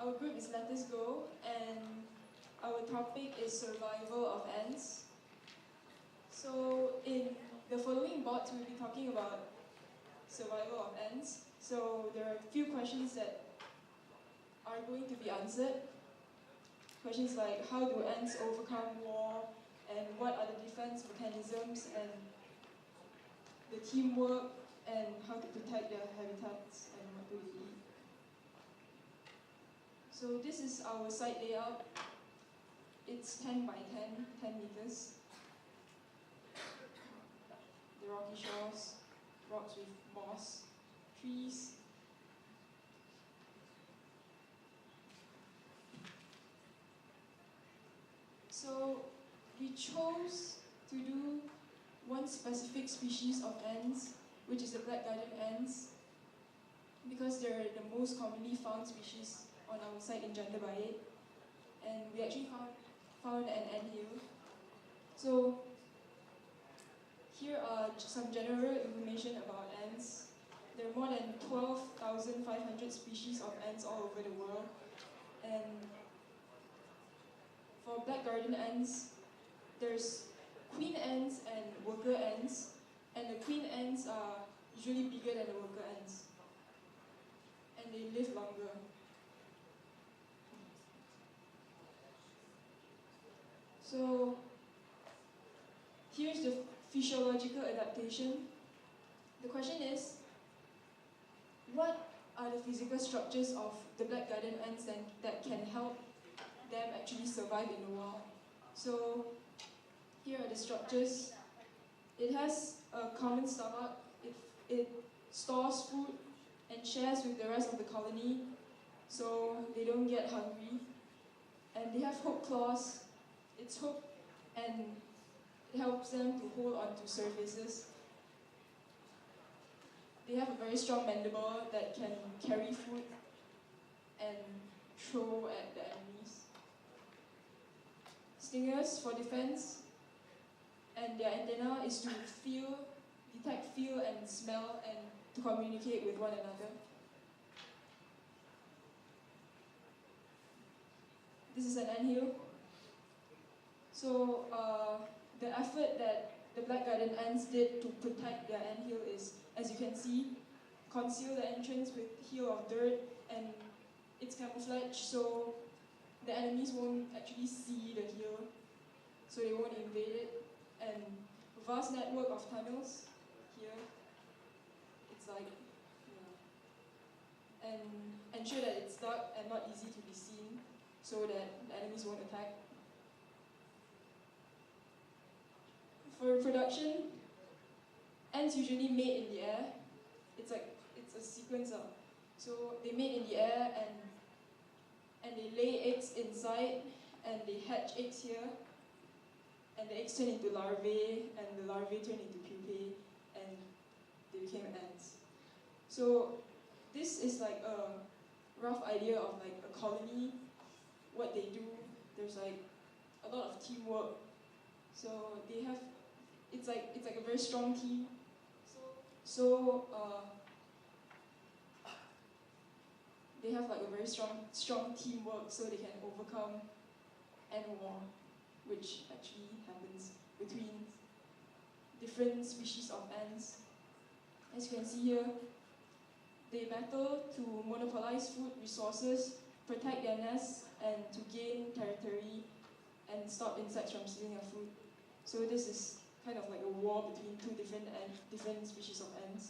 Our group is Let Us Go, and our topic is survival of ants. So in the following boards, we'll be talking about survival of ants. So there are a few questions that are going to be answered. Questions like, how do ants overcome war, and what are the defense mechanisms, and the teamwork, and how to protect their habitats, and what do they eat. So this is our site layout. It's 10 by 10 meters. The rocky shores, rocks with moss, trees. So we chose to do one specific species of ants, which is the black garden ants, because they're the most commonly found species on our site in Jandabayet, and we actually found an anthill. So here are some general information about ants. There are more than 12,500 species of ants all over the world, and for black garden ants, there's queen ants and worker ants, and the queen ants are usually bigger than the worker ants, and they live longer. So here's the physiological adaptation. The question is, what are the physical structures of the black garden ants that can help them actually survive in the wild? So here are the structures. It has a common stomach. It stores food and shares with the rest of the colony, so they don't get hungry. And they have hook claws. It's hooked and it helps them to hold onto surfaces. They have a very strong mandible that can carry food and throw at the enemies. Stingers for defense, and their antenna is to detect, feel, and smell, and to communicate with one another. This is an anthill. So the effort that the black garden ants did to protect their anthill is, as you can see, conceal the entrance with hill of dirt, and it's camouflage, so the enemies won't actually see the hill, so they won't invade it. And a vast network of tunnels here. It's like, and ensure that it's dark and not easy to be seen, so that the enemies won't attack. For reproduction, ants usually mate in the air. It's a sequence of, so they mate in the air and they lay eggs inside, and they hatch eggs here, and the eggs turn into larvae, and the larvae turn into pupae, and they became ants. So this is like a rough idea of like a colony, what they do. There's like a lot of teamwork. So they have, it's like a very strong team. So they have like a very strong teamwork, so they can overcome ant war, which actually happens between different species of ants. As you can see here, they battle to monopolize food resources, protect their nests, and to gain territory and stop insects from stealing their food. So this is kind of like a war between two different species of ants.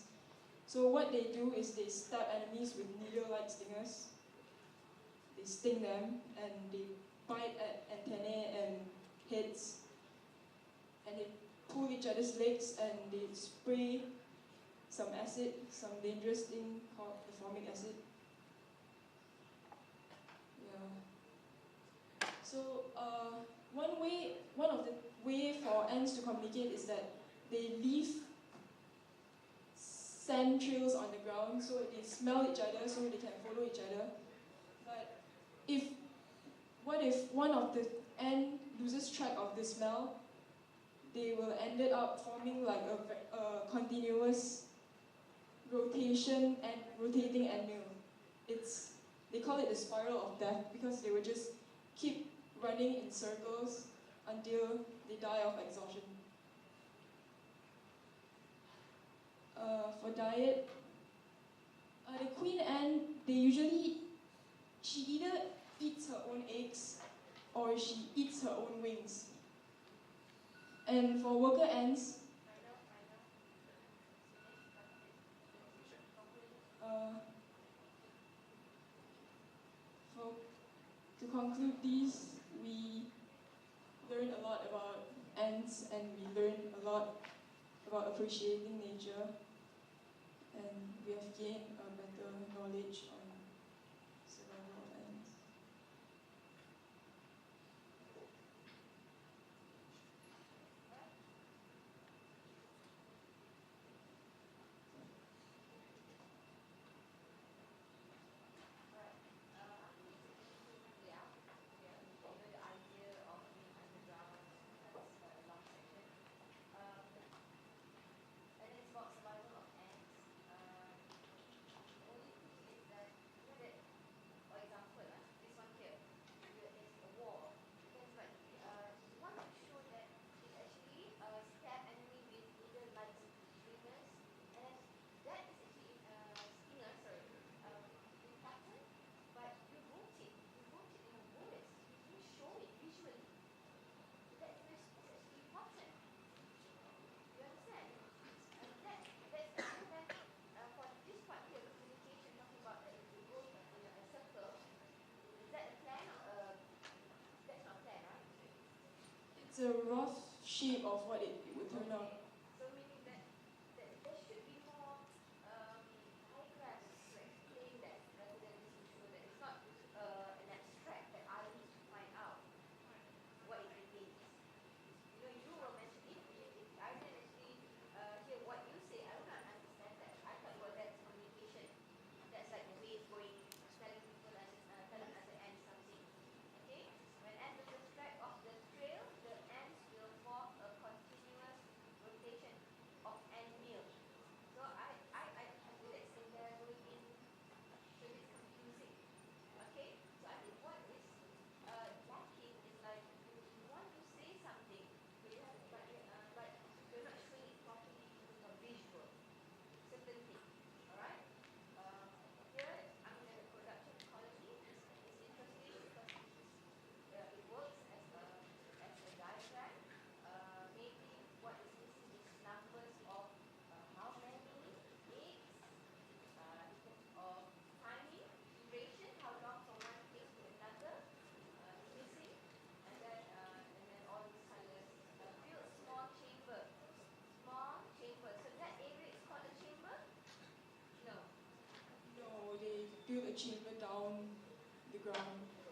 So what they do is they stab enemies with needle-like stingers. They sting them, and they bite at antennae and heads, and they pull each other's legs, and they spray some acid, some dangerous thing called the formic acid. Yeah. So one of the way for ants to communicate is that they leave sand trails on the ground, so they smell each other, so they can follow each other. But what if one of the ant loses track of the smell? They will end up forming like a continuous rotating antmill. It's they call it the spiral of death because they will just keep running in circles until they die of exhaustion. For diet, the queen ant, she either eats her own eggs or she eats her own wings. And for worker ants, to conclude these, we learn a lot about ants and we learn a lot about appreciating nature, and we have gained a better knowledge on survival of ants. It's a rough shape of what it would turn out. So meaning that there should be more diagrams to explain that rather than just to show that it's not an abstract that I need to find out what it means. You know, you will mention if I didn't actually hear what you say, I would not understand that. I thought well that's communication. That's like the way it's going, telling people telling us the end something. Okay? When ants lose track of the trail, the ants will form a continuous rotation of ant meal. So I feel it's in there going in so it's confusing. Okay? So I think what is lacking is like you want to say something, but you have but you're not showing it properly using a visual. Certain thing. Alright? Here I'm in the production colony. It's interesting because it works as a diagram. Maybe what is missing is numbers of how many eggs, in terms of timing, duration, how long from one place to another is missing, and then all these colors. Build small chamber. Small chamber. So that area is called a chamber? No. No, they build a chamber down the ground.